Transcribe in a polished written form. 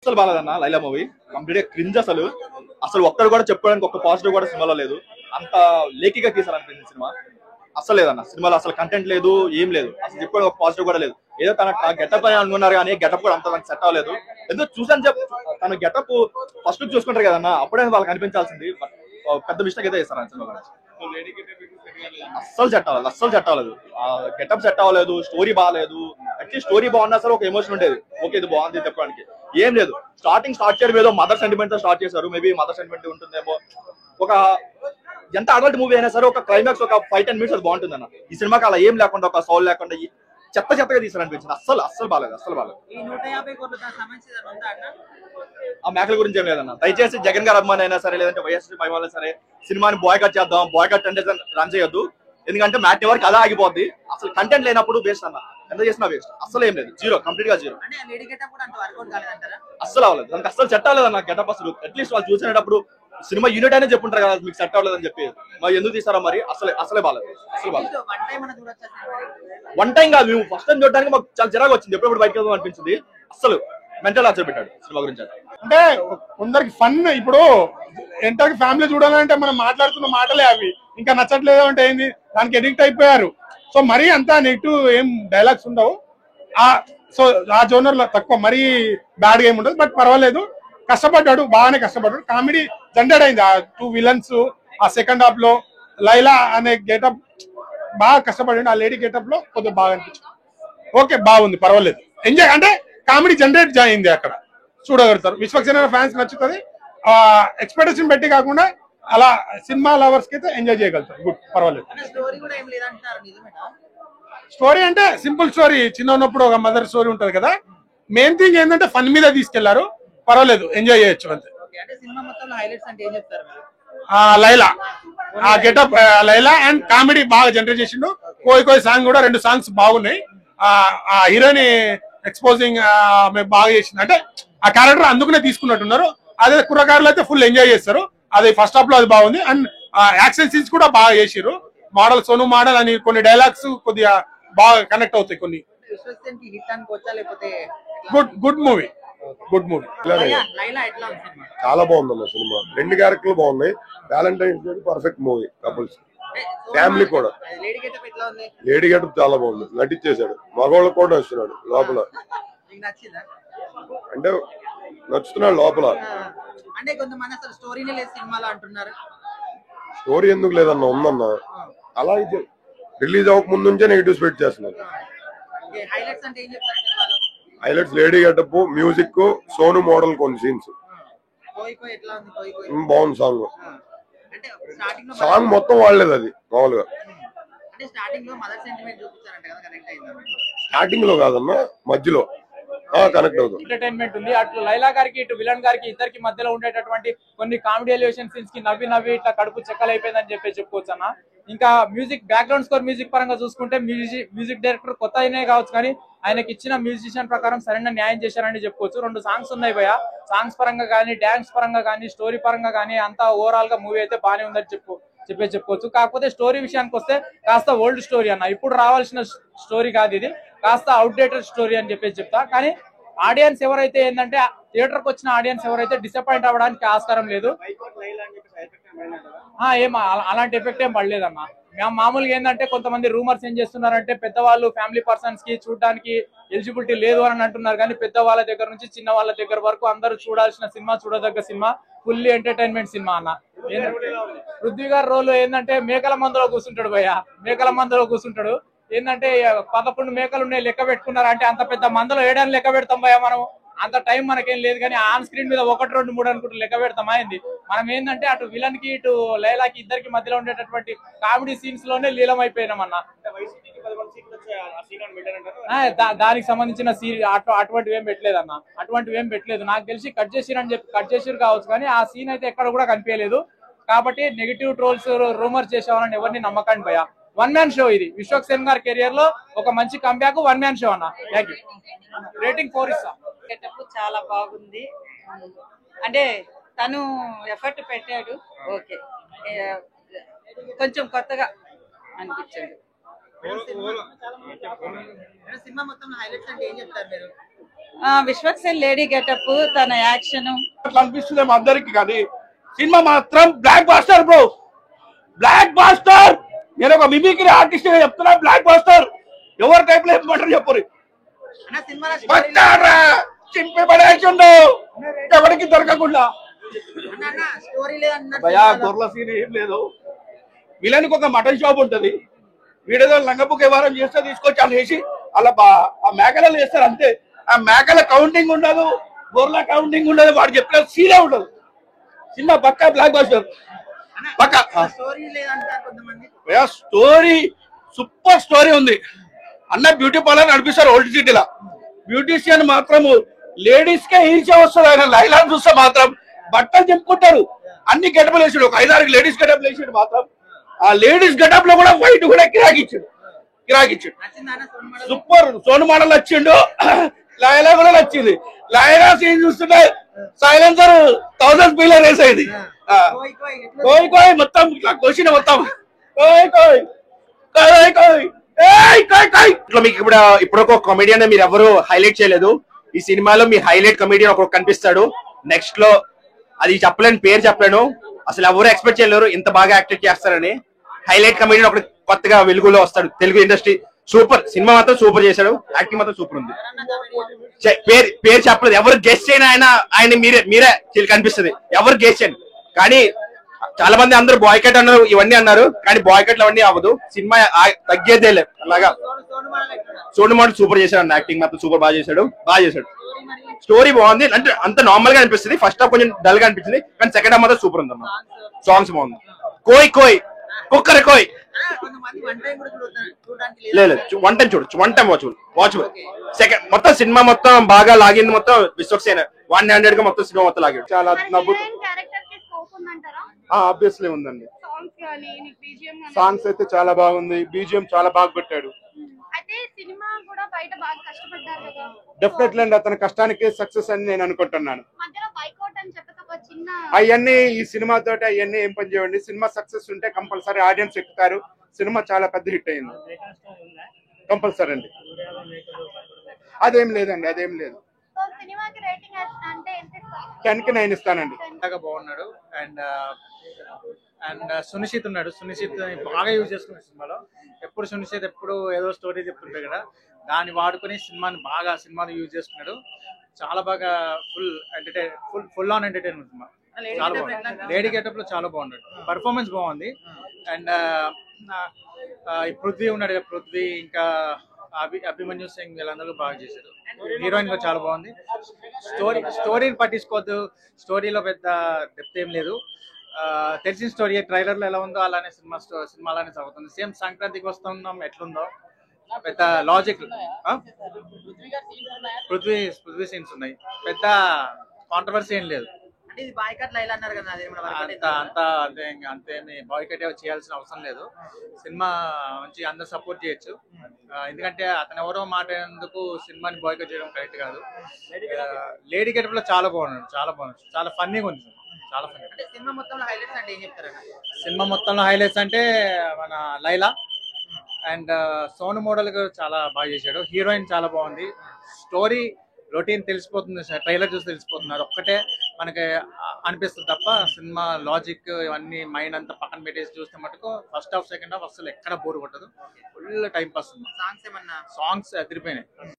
అసలు బాగాలేదన్న Laila movie complete గా cringe. అసలు అసలు ఒక్కరు కూడా చెప్పుకోవడానికి ఒక్క పాజిటివ్ కూడా సినిమాలో లేదు. అంత లేకిగా తీసారనిపించింది సినిమా. అసలు లేదన్న సినిమాలో అసలు కంటెంట్ లేదు, ఏం లేదు. అసలు చెప్పుకోవడం ఒక పాజిటివ్ కూడా లేదు. ఏదో తన గెటప్ అని అనుకున్నారు కానీ గెటప్ కూడా అంత సెట్ అవ్వలేదు. ఎందుకు చూసాను తన గెటప్ ఫస్ట్ చూసుకుంటారు కదన్న, అప్పుడే వాళ్ళకి అనిపించాల్సింది. పెద్ద మిస్టేక్ అయితే చేస్తారు సినిమా గురించి. అస్సలు సెట్ అవ్వలేదు, అస్సలు సెట్ అవ్వలేదు. గెటప్ సెట్ అవ్వలేదు, స్టోరీ బాగాలేదు. అట్లీస్ట్ స్టోరీ బాగున్నా సరే ఒక ఎమోషన్ ఉండేది. ఓకే ఇది బాగుంది చెప్పడానికి ఏం లేదు. స్టార్ట్ చేయడం ఏదో మదర్ సెంటిమెంట్ తో స్టార్ట్ చేశారు. మేబీ మదర్ సెంటిమెంట్ ఉంటుందేమో. ఒక ఎంత అడల్ట్ మూవీ అయినా సరే ఒక క్లైమాక్స్ ఒక 5-10 మినిట్స్ అది బాగుంటుంది అన్న. ఈ సినిమాకి అలా ఏం లేకుండా ఒక సౌల్ లేకుండా చెత్తగా తీసారనిపించింది. అస్సలు బాగాలేదు, అస్సలు బాగాలేదు. ఆ మేకల గురించి ఏం లేదన్న. దయచేసి జగన్ గారు అభిమాని అయినా సరే లేదంటే వైఎస్ఆర్ అభిమానులు సరే సినిమాని బాయ్కట్ చేద్దాం. బాయ్కట్ అంటే రన్ చేయొద్దు. ఎందుకంటే మ్యాట్ వరకు అలా ఆగిపోద్ది. అసలు కంటెంట్ లేనప్పుడు వేస్ట్ అన్న. ఎంత చేసినా వేస్ట్. అసలు ఏం లేదు, జీరో, కంప్లీట్ గా జీరో. అస్సలు అవ్వలేదు, దానికి అస్సలు సెట్ అవ్వలేదు అన్న గెటప్. అసలు అట్లీస్ట్ వాళ్ళు చూసినప్పుడు సినిమా యూనిట్ అనే చెప్పుంటారు కదా మీకు సెట్ అవ్వలేదు అని చెప్పి. మరి ఎందుకు తీసారా మరి? అసలే బాగాలేదు, అసలు బాగాలేదు. వన్ టైం కాదు, మేము ఫస్ట్ టైం చూడడానికి మాకు చాలా చిరాకు వచ్చింది. ఎప్పుడప్పుడు బయటకు వెళ్దాం అనిపించింది. అసలు మెంటల్ ఆర్చర్ పెట్టాడు సినిమా గురించి. అంటే కొందరికి ఫన్. ఇప్పుడు ఎంటర్ ఫ్యామిలీ చూడాలంటే మనం మాట్లాడుతున్న మాటలే అవి ఇంకా నచ్చట్లేదు అంటే ఏంది, దానికి ఎడిక్ట్ అయిపోయారు. సో మరీ అంత నెగిటివ్ ఏం డైలాగ్స్ ఉండవు. సో ఆ జోనర్ లో తక్కువ, మరీ బ్యాడ్ గా ఏమి ఉండదు. బట్ పర్వాలేదు, కష్టపడ్డాడు, బాగానే కష్టపడ్డాడు. కామెడీ జనరేట్ అయింది. ఆ 2 విలన్స్ ఆ సెకండ్ హాఫ్ లో. లైలా అనే గెటప్ బాగా కష్టపడాడు. ఆ లేడీ గెటప్ లో కొద్దిగా బాగా అనిపించింది. ఓకే బాగుంది, పర్వాలేదు, ఎంజాయ్. అంటే కామెడీ జనరేట్ అయింది అక్కడ, చూడగలుగుతారు. విశ్వక్సేన ఫ్యాన్స్ నచ్చుతుంది. ఎక్స్పెక్టేషన్ పెట్టి కాకుండా అలా సినిమా లవర్స్ కి అయితే ఎంజాయ్ చేయగలుగుతారు. గుడ్, పర్వాలేదు. స్టోరీ అంటే సింపుల్ స్టోరీ. చిన్న ఉన్నప్పుడు ఒక మదర్ స్టోరీ ఉంటది కదా. మెయిన్ థింగ్ ఏంటంటే ఫన్ మీద తీసుకెళ్లారు. పర్వాలేదు, ఎంజాయ్ చేయొచ్చు అంతే. లైలా ఆ గెటప్, లైలా అండ్ కామెడీ బాగా జనరేట్ చేసిండు. కోయి సాంగ్ కూడా 2 సాంగ్స్ బాగున్నాయి. ఆ హీరోయిన్ ఎక్స్పోజింగ్ బాగా చేసింది. అంటే ఆ క్యారెక్టర్ అందుకునే తీసుకున్నట్టున్నారు. అదే కుర్రకారులు అయితే ఫుల్ ఎంజాయ్ చేస్తారు. అది ఫస్ట్ హాఫ్ లో అది బాగుంది. అండ్ యాక్షన్ సీన్స్ కూడా బాగా చేసిరు. మోడల్ సోను మోడల్ అని కొన్ని డైలాగ్స్ కొద్దిగా బాగా కనెక్ట్ అవుతాయి. కొన్ని గుడ్ మూవీ. చాలా బాగుందన్న సినిమా. 2 క్యారెక్టర్లు బాగున్నాయి. Valentine's day perfect movie couples, family కూడా. లేడీ గెటప్ చాలా బాగుంది, నటించేశాడు. మగవాళ్ళకు కూడా నచ్చుతున్నాడు లోపల. అంటే నచ్చుతున్నాడు లోపల. స్టోరీ ఎందుకు లేదన్న, ఉందన్న. అలా అయితే రిలీజ్ అవ్వక ముందు నుంచే నెగిటివ్ స్ప్రెడ్ చేస్తున్నారు. Highlights lady getup, music, Sonu model కొన్ని సీన్స్ బాగుంది. సాంగ్ మొత్తం వాడలేదు అది మామూలుగా. స్టార్టింగ్ లో కాదన్న, మధ్యలో కనెక్ట్ అవుతుంది. ఎంటర్టైన్మెంట్ ఉంది. అటు లైలా గారికి ఇటు విలన్ గారికి ఇద్దరికి మధ్యలో ఉండేటటువంటి కొన్ని కామెడీ ఎలివేషన్ సీన్స్ కి నవ్వి ఇట్లా కడుపు చెక్కలైపోయిందని చెప్పుకోవచ్చు అన్న. ఇంకా మ్యూజిక్, బ్యాక్గ్రౌండ్ స్కోర్ మ్యూజిక్ పరంగా చూసుకుంటే మ్యూజిక్ డైరెక్టర్ కొత్త అయినే కావచ్చు కానీ ఆయనకి ఇచ్చిన మ్యూజిషియన్ ప్రకారం సరైన న్యాయం చేశారని చెప్పుకోవచ్చు. 2 సాంగ్స్ ఉన్నాయి భయ. సాంగ్స్ పరంగా కానీ, డాన్స్ పరంగా కానీ, స్టోరీ పరంగా కానీ అంతా ఓవరాల్ గా మూవీ అయితే బాగానే ఉందని చెప్పుకోవచ్చు. కాకపోతే స్టోరీ విషయానికి వస్తే కాస్త ఓల్డ్ స్టోరీ అన్న. ఇప్పుడు రావాల్సిన స్టోరీ కాదు ఇది, కాస్త అవుట్డేటెడ్ స్టోరీ అని చెప్తా. కానీ ఆడియన్స్ ఎవరైతే ఏంటంటే థియేటర్కి వచ్చిన ఆడియన్స్ ఎవరైతే డిసప్పాయింట్ అవ్వడానికి ఆస్కారం లేదు. అలాంటి ఎఫెక్ట్ ఏం పడలేదన్న. మామూలుగా ఏంటంటే కొంతమంది రూమర్స్ ఏం చేస్తున్నారంటే పెద్దవాళ్ళు ఫ్యామిలీ పర్సన్స్ కి చూడడానికి ఎలిజిబిలిటీ లేదు అని అంటున్నారు. కానీ పెద్దవాళ్ళ దగ్గర నుంచి చిన్న వాళ్ళ దగ్గర వరకు అందరూ చూడాల్సిన సినిమా, చూడదగ్గ సినిమా, ఫుల్లీ ఎంటర్టైన్మెంట్ సినిమా అన్న. పృథ్వీ గారి రోల్ ఏంటంటే మేకల మందులో కూర్చుంటాడు భయ్య. మేకల మందులో కూర్చుంటాడు. ఏంటంటే 11 మేకలు ఉన్నాయి లెక్క పెట్టుకున్నారు అంటే అంత పెద్ద మందలో ఏడాన్ని లెక్క పెడతాం భయ్య మనం. అంత టైం మనకేం లేదు. కానీ ఆన్ స్క్రీన్ మీద 1, 2, 3 అనుకుంటూ లెక్క పెడతామా ఏంది. మనం ఏంటంటే అటు విలన్ కి ఇటు లైలాకి ఇద్దరికి మధ్యలో ఉండేటటువంటి కామెడీ సీన్స్ లోనే లీలమైపోయినామన్నా. దానికి సంబంధించిన అటువంటివి ఏం పెట్టలేదన్న. అటువంటివి ఏం పెట్టలేదు. నాకు తెలిసి కట్ చేసిరు కావచ్చు కానీ ఆ సీన్ అయితే ఎక్కడ కూడా కనిపించలేదు. కాబట్టి నెగిటివ్ ట్రోల్స్, రూమర్స్ చేసేవాళ్ళని ఎవరిని నమ్మకండి భయ. 1 మ్యాన్ షో ఇది. విశ్వక్సేన్ గారి కెరియర్ లో ఒక మంచి కంబ్యాక్ 1 మ్యాన్ షో అన్న. Thank you. రేటింగ్ 4 ఇస్తా. చాలా బాగుంది. అంటే తను ఎఫర్ట్ పెట్టాడు. ఓకే, కొంచెం కొత్తగా అనిపించింది. విశ్వక్సేన్ లేడీ గెటప్, తన యాక్షన్ అట్లా అనిపిస్తుంది అందరికి. కానీ సినిమా మాత్రం blockbuster bro, blockbuster. నేను ఒక మిమిక్రీ ఆర్టిస్ట్ చెప్తున్నా, బ్లాక్ బాస్టర్. ఎవరి టైప్ లో చెప్పమంటారు చెప్పరు, చింపి పడేసిండు ఎవరికి దొరకకుండా. భయా గొర్రెల సీన్ ఏం లేదు. విలన్కి ఒక మటన్ షాప్ ఉంటది, వీడేదో లంగపుక్ వ్యవహారం చేస్తే తీసుకొచ్చి అలా వేసి అలా ఆ మేకలలో వేస్తారు అంతే. ఆ మేకల కౌంటింగ్ ఉండదు, గొర్రెల కౌంటింగ్ ఉండదు, వాడు చెప్పిన సీనే ఉండదు. సినిమా పక్కా బ్లాక్ బాస్టర్, పక్కా. స్టోరీ సూపర్ స్టోరీ ఉంది అన్న. బ్యూటీ పార్లర్ నడిపిస్తారు ఓల్డ్ సిటీలో. బ్యూటీషియన్ మాత్రము లేడీస్ కే ఈర్ష్య వస్తుంది. ఆయన లైలాన్ చూస్తే మాత్రం బట్టలు చెప్పుకుంటారు, అన్ని గెటప్లు వేసాడు. ఒక 5-6 లేడీస్ గెటప్లు వేసాడు మాత్రం. ఆ లేడీస్ గెటప్ లో కూడా వైట్ కూడా కిరాకిచ్చాడు. సూపర్. సోను మోడల్ వచ్చిండు, లైలా కూడా నచ్చింది. లైలా సీన్ చూస్తుంటే సైలెన్సర్ 1000 స్పీలర్ వేసేది. కోయ్ కోయ్ మొత్తం ఇట్లా కోసిన మొత్తం కోయ్ కోయ్ కోయ్ కోయ్. ఇట్లా మీకు ఇప్పుడు ఒక కామెడియన్ మీరు ఎవరు హైలైట్ చేయలేదు. ఈ సినిమాలో మీ హైలైట్ కమెడియన్ ఒక కనిపిస్తాడు. నెక్స్ట్ లో అది చెప్పలేను, పేరు చెప్పలేను. అసలు ఎవరు ఎక్స్పెక్ట్ చేయలేరు ఇంత బాగా యాక్ట్ చేస్తారని. హైలైట్ కమెడియన్ ఒకటి కొత్తగా వెలుగులో వస్తాడు తెలుగు ఇండస్ట్రీ. సూపర్. సినిమా మాత్రం సూపర్ చేశాడు, యాక్టింగ్ మాత్రం సూపర్ ఉంది. పేరు చెప్పలేదు, ఎవరు గెస్ట్ చేయని ఆయన మీరే కనిపిస్తుంది. ఎవరు గెస్ట్ చేయను. కానీ చాలా మంది అందరూ బాయ్కట్ అన్నారు, ఇవన్నీ అన్నారు. కానీ బాయ్కట్లు అవన్నీ అవ్వదు. సినిమా తగ్గేదే లేదు. అలాగా సోను మోడల్ సూపర్ చేశాడు, యాక్టింగ్ మాత్రం సూపర్ బాగా చేశాడు. స్టోరీ బాగుంది, అంటే అంత నార్మల్ గా అనిపిస్తుంది. ఫస్ట్ హాఫ్ కొంచెం డల్ గా అనిపించింది, కానీ సెకండ్ హాఫ్ మాత్రం సూపర్ ఉంది. సాంగ్స్ బాగుంది. కోయ్ కోయ్ కుక్కర్ కోయ్. లేదు, వన్ టైం చూడొచ్చు, వన్ టైం వాచబుల్. సెకండ్ మొత్తం సినిమా మొత్తం బాగా లాగింది. మొత్తం విశ్వక్సేన్ 100 గా మొత్తం సినిమా మొత్తం లాగాడు. చాలా ఆబ్వియస్లీ ఉందండి. సాంగ్స్ అయితే చాలా బాగుంది, బీజిఎం చాలా బాగా పెట్టాడు. డెఫినెట్లీ అండి, అతని కష్టానికి సక్సెస్ అని నేను అనుకుంటున్నాను. అవన్నీ ఈ సినిమా తోటి అవన్నీ ఏం పని చేయండి. సినిమా సక్సెస్ ఉంటే కంపల్సరీ ఆడియన్స్ ఎక్కుతారు. సినిమా చాలా పెద్ద హిట్ అయింది కంపల్సరీ అండి. అదేం లేదండి, అదేం లేదు. 10కి 9 ఇస్తానండి. బాగున్నాడు. అండ్ సునిశ్చిత్ ఉన్నాడు. సునిశ్చిత్ బాగా యూజ్ చేసుకున్నాడు సినిమాలో. ఎప్పుడు సునిశ్చిత్ ఎప్పుడు ఏదో స్టోరీ చెప్తుంటాడు కదా, దాన్ని వాడుకుని సినిమాని యూజ్ చేసుకున్నాడు. చాలా బాగా ఫుల్ ఆన్ ఎంటర్టైన్మెంట్ సినిమా. చాలా బాగుంది. లేడీ గెటప్ లో చాలా బాగున్నాడు. పర్ఫార్మెన్స్ బాగుంది. అండ్ పృథ్వీ ఉన్నాడు, పృథ్వీ ఇంకా అభిమన్యు సింగ్ వీళ్ళందరూ బాగా చేశారు. హీరోయిన్ కూడా చాలా బాగుంది. స్టోరీని పట్టించుకోవద్దు, స్టోరీలో పెద్ద డెప్త్ ఏం లేదు. తెలిసిన స్టోరీ ట్రైలర్ లో ఎలా ఉందో అలానే సినిమా అలానే సాగుతుంది. సేమ్ సంక్రాంతికి వస్తున్నాం ఎట్లుందో పెద్ద లాజిక్. పృథ్వీ సీన్స్ ఉన్నాయి, పెద్ద కాంట్రవర్సీ ఏం లేదు. అంతేమి బాయ్కట్ చేయాల్సిన అవసరం లేదు. సినిమా మంచి అందరు సపోర్ట్ చేయొచ్చు. ఎందుకంటే అతను ఎవరో మాట్లాడేందుకు సినిమాని బాయ్కట్ చేయడం కరెక్ట్ కాదు. లేడీ గెటప్ లో చాలా బాగున్నాడు, చాలా ఫన్నీగా ఉంది. చాలా ఫన్నీ. సినిమా మొత్తంలో హైలైట్స్ అంటే మన లైలా అండ్ సోను మోడల్ చాలా బాగా చేశాడు. హీరోయిన్ చాలా బాగుంది. స్టోరీ రొటీన్ తెలిసిపోతుంది, ట్రైలర్ చూసి తెలిసిపోతున్నారు. ఒక్కటే మనకి అనిపిస్తుంది తప్ప సినిమా లాజిక్ ఇవన్నీ మైండ్ అంతా పక్కన పెట్టేసి చూస్తే మటుకు ఫస్ట్ హాఫ్ సెకండ్ హాఫ్ అసలు ఎక్కడ బోర్ కొట్టదు. Full time pass. సాంగ్స్ అదిరిపోయినాయి.